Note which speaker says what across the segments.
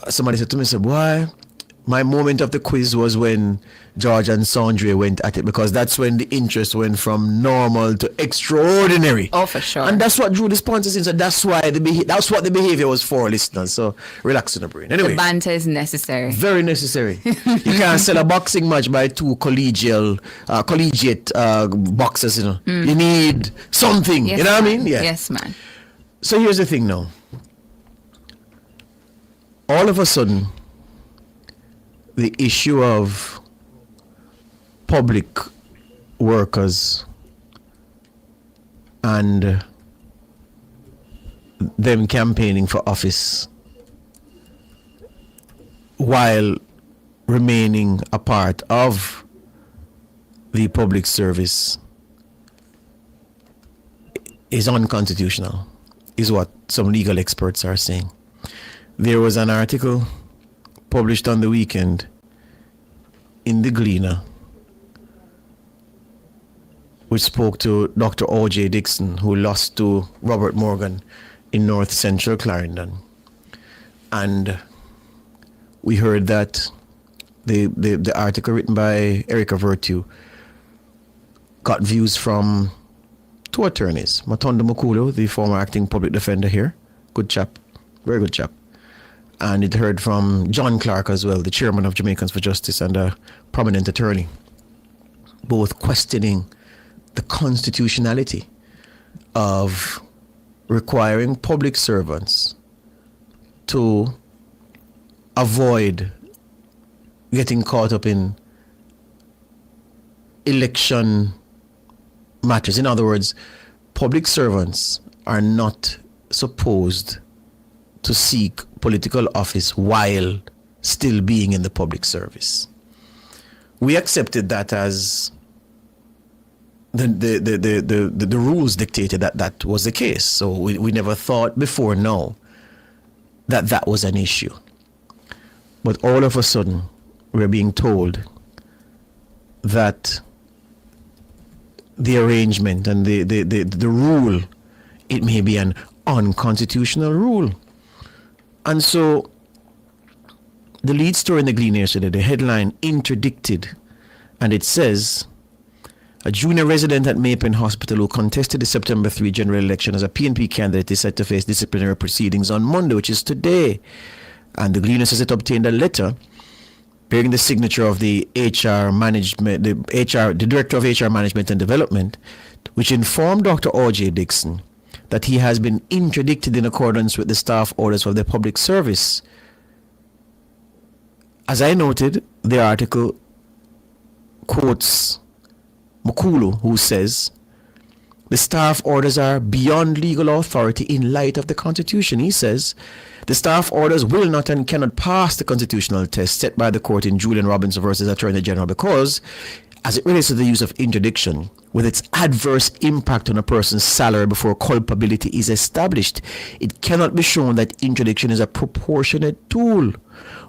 Speaker 1: somebody said to me, said, boy, my moment of the quiz was when George and Sandre went at it, because that's when the interest went from normal to extraordinary.
Speaker 2: Oh, for sure.
Speaker 1: And that's what drew the sponsors in. So that's why that's what the behavior was for, listeners. So relax in the brain. Anyway,
Speaker 2: the banter is necessary.
Speaker 1: Very necessary. You can't sell a boxing match by two collegiate boxers. You need something.
Speaker 2: Yes,
Speaker 1: you know what I mean? Yeah.
Speaker 2: Yes, man.
Speaker 1: So here's the thing now. All of a sudden, the issue of public workers and them campaigning for office while remaining a part of the public service is unconstitutional, is what some legal experts are saying. There was an article published on the weekend in the Gleaner, which spoke to Dr. Aujae Dixon, who lost to Robert Morgan in North Central Clarendon. And we heard that the article written by Erica Virtue got views from two attorneys, Matondo Mukulu, the former acting public defender here, good chap, very good chap. And it heard from John Clark as well, the chairman of Jamaicans for Justice and a prominent attorney, both questioning the constitutionality of requiring public servants to avoid getting caught up in election matters. In other words, public servants are not supposed to seek political office while still being in the public service. We accepted that as the rules dictated that was the case. So we never thought before now that was an issue. But all of a sudden, we're being told that the arrangement and the rule, it may be an unconstitutional rule. And so the lead story in the Gleaner yesterday, the headline, interdicted, and it says, a junior resident at Maypen Hospital who contested the September 3 general election as a PNP candidate is set to face disciplinary proceedings on Monday, which is today. And the Gleaner says it obtained a letter bearing the signature of the director of HR Management and Development, which informed Dr. Aujae Dixon that he has been interdicted in accordance with the staff orders of the public service. As I noted, the article quotes Mukulu, who says, the staff orders are beyond legal authority in light of the Constitution. He says, the staff orders will not and cannot pass the constitutional test set by the court in Julian Robinson versus Attorney General because, as it relates to the use of interdiction, with its adverse impact on a person's salary before culpability is established, it cannot be shown that interdiction is a proportionate tool.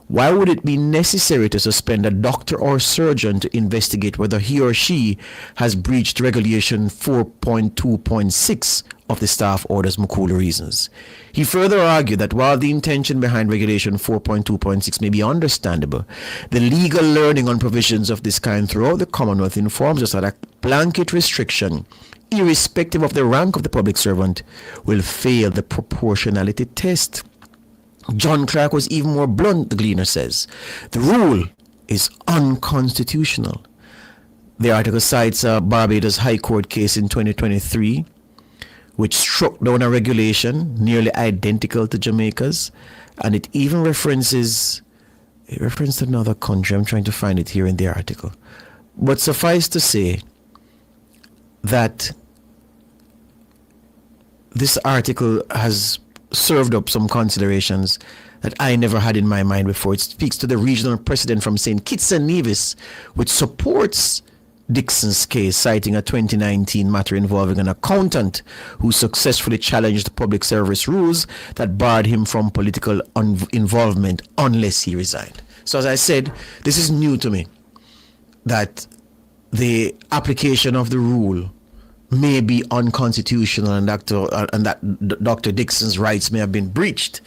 Speaker 1: Why would it be necessary to suspend a doctor or surgeon to investigate whether he or she has breached Regulation 4.2.6 of the staff orders? Mukulu reasons. He further argued that while the intention behind Regulation 4.2.6 may be understandable, the legal learning on provisions of this kind throughout the Commonwealth informs us that a blanket restriction, irrespective of the rank of the public servant, will fail the proportionality test. John Clark was even more blunt, the Gleaner says. The rule is unconstitutional. The article cites a Barbados High Court case in 2023, which struck down a regulation nearly identical to Jamaica's, and it even referenced another country. I'm trying to find it here in the article. But suffice to say that this article has served up some considerations that I never had in my mind before. It speaks to the regional precedent from St. Kitts and Nevis, which supports Dixon's case, citing a 2019 matter involving an accountant who successfully challenged public service rules that barred him from political involvement unless he resigned. So as I said, this is new to me, that the application of the rule may be unconstitutional and that Dr. Dixon's rights may have been breached.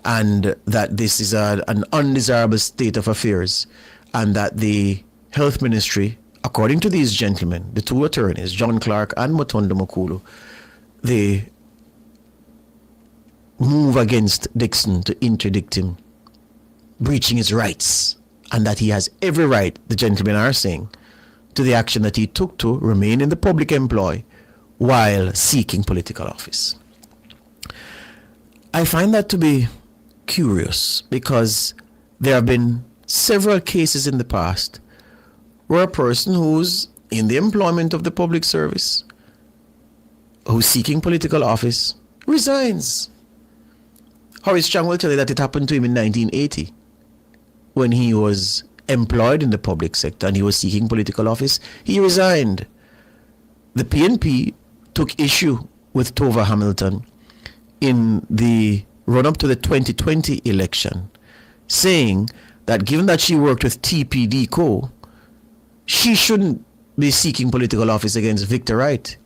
Speaker 1: and that this is an undesirable state of affairs, and that the health ministry, according to these gentlemen, the two attorneys, John Clark and Motondo Mokulu, they move against Dixon to interdict him, breaching his rights, and that he has every right, the gentlemen are saying, to the action that he took to remain in the public employ while seeking political office. I find that to be curious, because there have been several cases in the past where a person who's in the employment of the public service, who's seeking political office, resigns. Horace Chang will tell you that it happened to him in 1980 when he was employed in the public sector and he was seeking political office. He resigned. The PNP took issue with Tova Hamilton in the run-up to the 2020 election, saying that given that she worked with TPD Co., she shouldn't be seeking political office against Victor Wright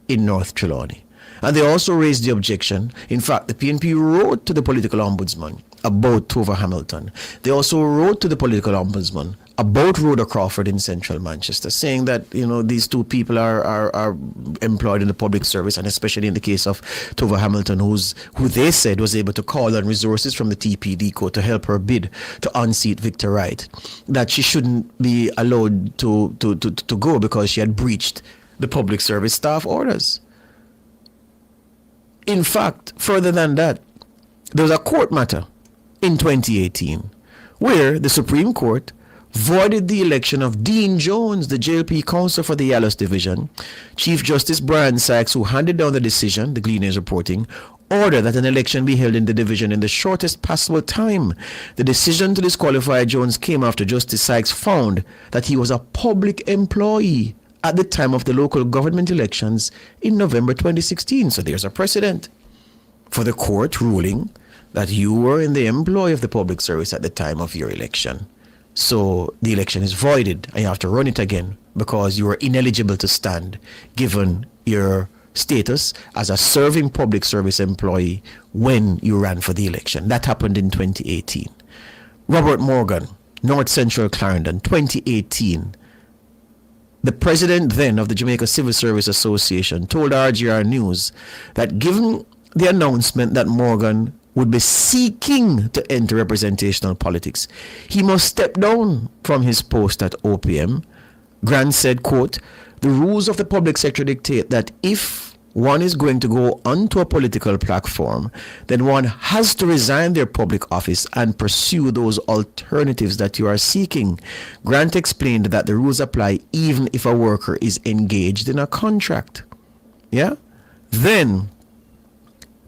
Speaker 1: in North Trelawney. And they also raised the objection. In fact, the PNP wrote to the political ombudsman about Tova Hamilton. They also wrote to the political ombudsman about Rhoda Crawford in central Manchester, saying that, you know, these two people are employed in the public service, and especially in the case of Tova Hamilton, who they said was able to call on resources from the TPD Co. to help her bid to unseat Victor Wright, that she shouldn't be allowed to go because she had breached the public service staff orders. In fact, further than that, there was a court matter in 2018 where the Supreme Court voided the election of Dean Jones, the JLP counsel for the Yalos Division. Chief Justice Brian Sykes, who handed down the decision, the Gleaner is reporting, ordered that an election be held in the division in the shortest possible time. The decision to disqualify Jones came after Justice Sykes found that he was a public employee at the time of the local government elections in November 2016. So there's a precedent for the court ruling that you were in the employ of the public service at the time of your election. So the election is voided and you have to run it again because you were ineligible to stand given your status as a serving public service employee when you ran for the election. That happened in 2018. Robert Morgan, North Central Clarendon, 2018. The president then of the Jamaica Civil Service Association told RGR News that given the announcement that Morgan would be seeking to enter representational politics, he must step down from his post at OPM. Grant said, quote, "The rules of the public sector dictate that if one is going to go onto a political platform, then one has to resign their public office and pursue those alternatives that you are seeking." Grant explained that the rules apply even if a worker is engaged in a contract. Yeah? Then,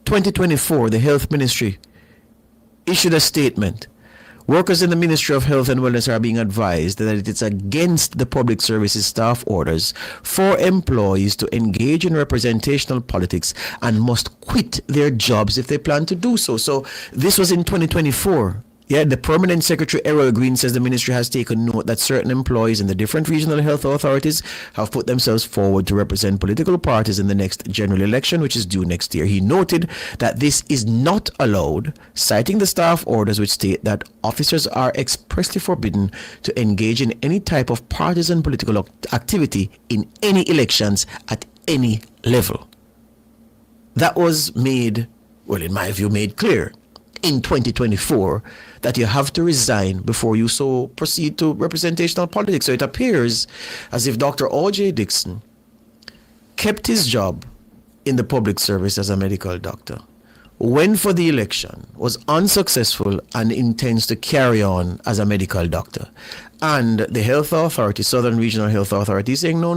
Speaker 1: 2024, the Health Ministry issued a statement. Workers in the Ministry of Health and Wellness are being advised that it is against the public services staff orders for employees to engage in representational politics and must quit their jobs if they plan to do so. So this was in 2024. Yeah, the Permanent Secretary Errol Green says the ministry has taken note that certain employees in the different regional health authorities have put themselves forward to represent political parties in the next general election, which is due next year. He noted that this is not allowed, citing the staff orders which state that officers are expressly forbidden to engage in any type of partisan political activity in any elections at any level. That was made, well, in my view, made clear in 2024 that you have to resign before you so proceed to representational politics. So it appears as if Dr. Aujae Dixon kept his job in the public service as a medical doctor, went for the election, was unsuccessful, and intends to carry on as a medical doctor. And the health authority, Southern Regional Health Authority, is saying, no.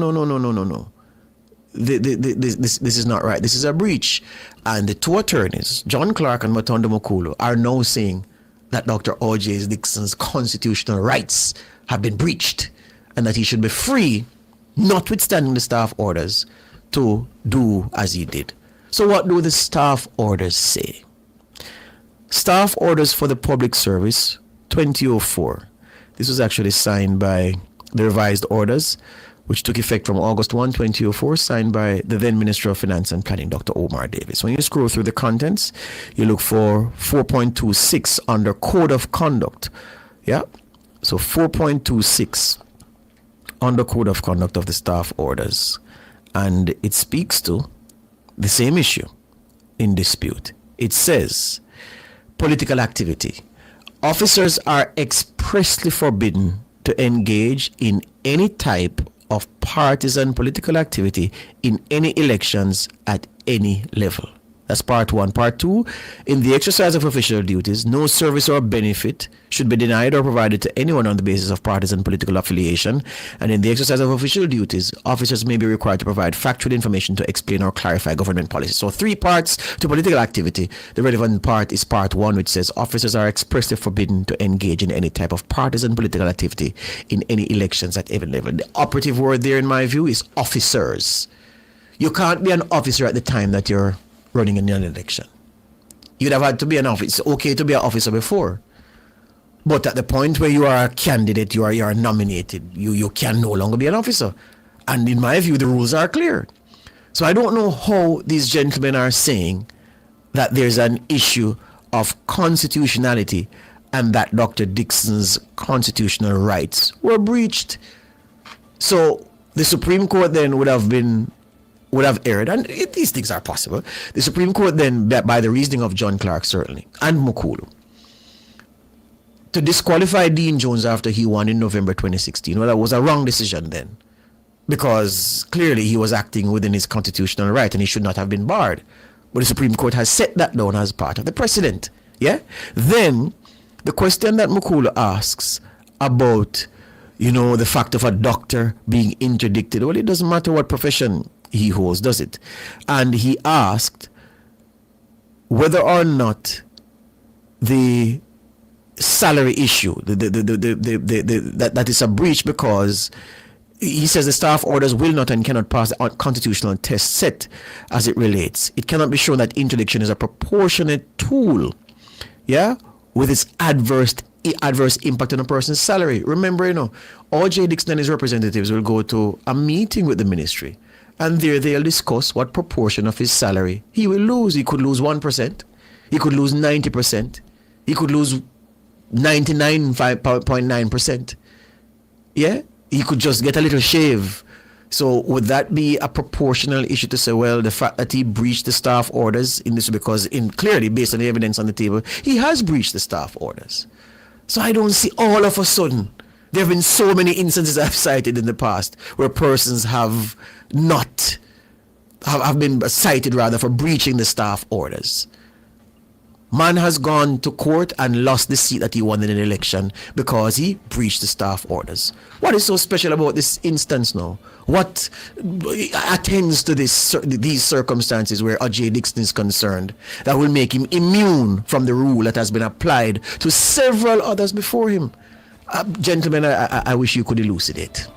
Speaker 1: This is not right. This is a breach. And the two attorneys, John Clark and Motondo Mokulu, are now saying that Dr. Aujae Dixon's constitutional rights have been breached and that he should be free, notwithstanding the staff orders, to do as he did. So what do the staff orders say? Staff orders for the public service 2004. This was actually signed by the revised orders which took effect from August 1, 2004, signed by the then Minister of Finance and Planning, Dr. Omar Davis. When you scroll through the contents, you look for 4.26 under Code of Conduct. Yeah? So 4.26 under Code of Conduct of the Staff Orders. And it speaks to the same issue in dispute. It says, political activity. Officers are expressly forbidden to engage in any type of partisan political activity in any elections at any level. That's part one. Part two, in the exercise of official duties, no service or benefit should be denied or provided to anyone on the basis of partisan political affiliation. And in the exercise of official duties, officers may be required to provide factual information to explain or clarify government policy. So 3 parts to political activity. The relevant part is part one, which says officers are expressly forbidden to engage in any type of partisan political activity in any elections at any level. The operative word there, in my view, is officers. You can't be an officer at the time that you're running in an election. You'd have had to be an officer. It's okay to be an officer before. But at the point where you are a candidate, you are nominated, you can no longer be an officer. And in my view, the rules are clear. So I don't know how these gentlemen are saying that there's an issue of constitutionality and that Dr. Dixon's constitutional rights were breached. So the Supreme Court then would have erred, and these things are possible. The Supreme Court then, by the reasoning of John Clark certainly, and Mukulu, to disqualify Dean Jones after he won in November 2016, well, that was a wrong decision then, because clearly he was acting within his constitutional right and he should not have been barred. But the Supreme Court has set that down as part of the precedent. Yeah? Then, the question that Mukulu asks about, the fact of a doctor being interdicted, well, it doesn't matter what profession he holds, does it? And he asked whether or not the salary issue, that is a breach, because he says the staff orders will not and cannot pass the constitutional test set as it relates. It cannot be shown that interdiction is a proportionate tool, with its adverse impact on a person's salary. Remember, Aujae, Dixon and his representatives will go to a meeting with the ministry, and there they'll discuss what proportion of his salary he will lose. He could lose 1%. He could lose 90%. He could lose 99.9%. Yeah? He could just get a little shave. So would that be a proportional issue to say, well, the fact that he breached the staff orders in this, because clearly, based on the evidence on the table, he has breached the staff orders. So I don't see all of a sudden. There have been so many instances I've cited in the past where persons have been cited for breaching the staff orders. Man has gone to court and lost the seat that he won in an election because he breached the staff orders. What is so special about this instance now? What attends to these circumstances where Aujae Dixon is concerned that will make him immune from the rule that has been applied to several others before him? Gentlemen, I wish you could elucidate.